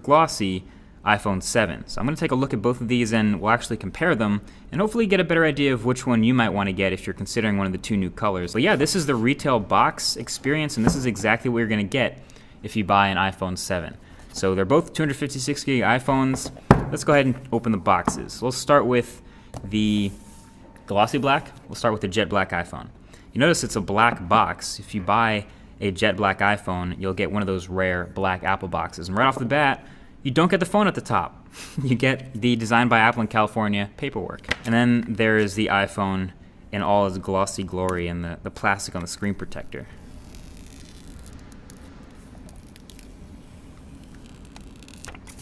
glossy iPhone 7. So I'm going to take a look at both of these and we'll actually compare them and hopefully get a better idea of which one you might want to get if you're considering one of the two new colors. But yeah, this is the retail box experience, and this is exactly what you're going to get if you buy an iPhone 7. So they're both 256 gig iPhones. Let's go ahead and open the boxes. We'll start with the glossy black. We'll start with the jet black iPhone. You notice it's a black box. If you buy a jet black iPhone, you'll get one of those rare black Apple boxes. And right off the bat, you don't get the phone at the top. You get the Designed by Apple in California paperwork. And then there is the iPhone in all its glossy glory and the plastic on the screen protector.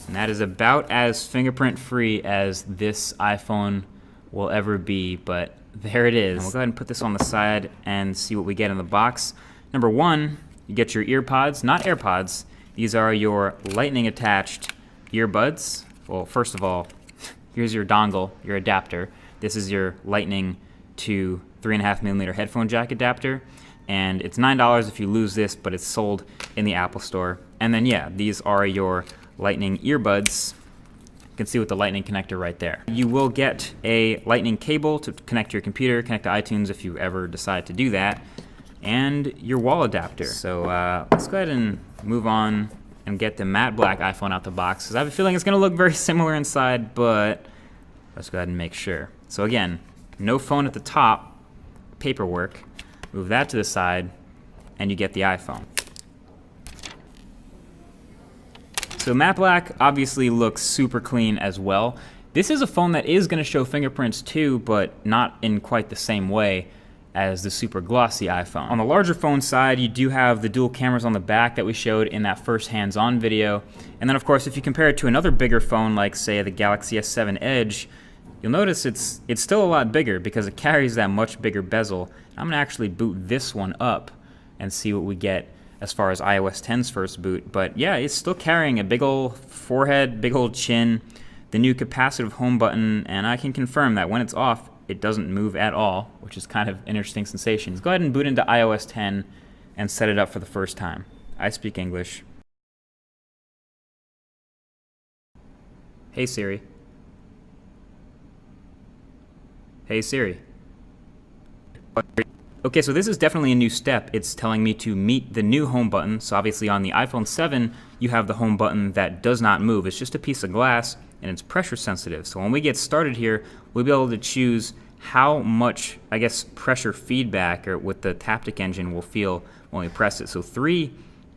And that is about as fingerprint-free as this iPhone will ever be, but there it is. And we'll go ahead and put this on the side and see what we get in the box. Number one, you get your earpods, not AirPods. These are your lightning attached earbuds. Well, first of all, here's your dongle, your adapter. This is your lightning to 3.5mm headphone jack adapter. And it's $9 if you lose this, but it's sold in the Apple Store. And then yeah, these are your lightning earbuds. You can see with the lightning connector right there. You will get a lightning cable to connect to your computer, connect to iTunes if you ever decide to do that, and your wall adapter. So let's go ahead and move on and get the matte black iPhone out the box, because I have a feeling it's going to look very similar inside, but let's go ahead and make sure. So again, no phone at the top, paperwork. Move that to the side, and you get the iPhone. So matte black obviously looks super clean as well. This is a phone that is going to show fingerprints too, but not in quite the same way as the super glossy iPhone. On the larger phone side, you do have the dual cameras on the back that we showed in that first hands-on video. And then of course, if you compare it to another bigger phone like say the Galaxy S7 Edge, you'll notice it's still a lot bigger because it carries that much bigger bezel. I'm gonna actually boot this one up and see what we get as far as iOS 10's first boot. But yeah, it's still carrying a big old forehead, big old chin, the new capacitive home button, and I can confirm that when it's off, it doesn't move at all, which is kind of an interesting sensation. Let's go ahead and boot into iOS 10 and set it up for the first time. I speak English. Hey Siri. Hey Siri. Okay, so this is definitely a new step. It's telling me to meet the new home button. So obviously on the iPhone 7, you have the home button that does not move. It's just a piece of glass and it's pressure sensitive. So when we get started here, we'll be able to choose how much, I guess, pressure feedback or with the Taptic engine will feel when we press it. So 3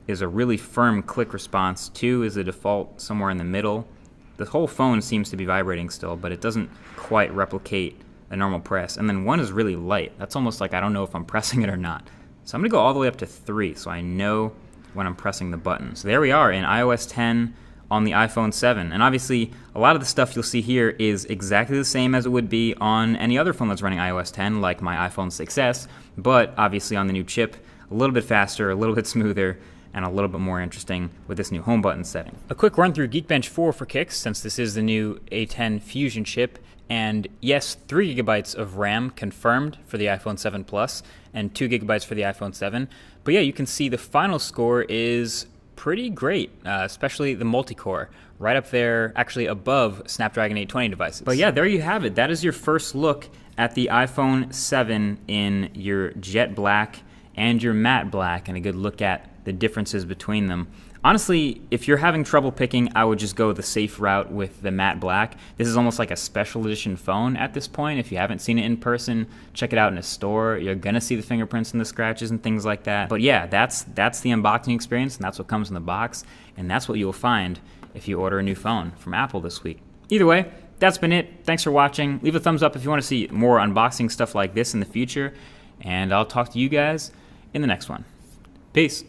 is a really firm click response. 2 is the default somewhere in the middle. The whole phone seems to be vibrating still, but it doesn't quite replicate a normal press. And then 1 is really light. That's almost like I don't know if I'm pressing it or not. So I'm gonna go all the way up to 3 so I know when I'm pressing the button. So there we are in iOS 10 on the iPhone 7. And obviously, a lot of the stuff you'll see here is exactly the same as it would be on any other phone that's running iOS 10, like my iPhone 6s, but obviously on the new chip, a little bit faster, a little bit smoother, and a little bit more interesting with this new home button setting. A quick run through Geekbench 4 for kicks, since this is the new A10 Fusion chip. And yes, 3 GB of RAM confirmed for the iPhone 7 Plus, and 2 GB for the iPhone 7. But yeah, you can see the final score is pretty great, especially the multi-core, right up there, actually above Snapdragon 820 devices. But yeah, there you have it. That is your first look at the iPhone 7 in your jet black and your matte black, and a good look at the differences between them. Honestly, if you're having trouble picking, I would just go the safe route with the matte black. This is almost like a special edition phone at this point. If you haven't seen it in person, check it out in a store. You're gonna see the fingerprints and the scratches and things like that. But yeah, that's the unboxing experience, and that's what comes in the box, and that's what you'll find if you order a new phone from Apple this week. Either way, that's been it. Thanks for watching. Leave a thumbs up if you want to see more unboxing stuff like this in the future, and I'll talk to you guys in the next one. Peace.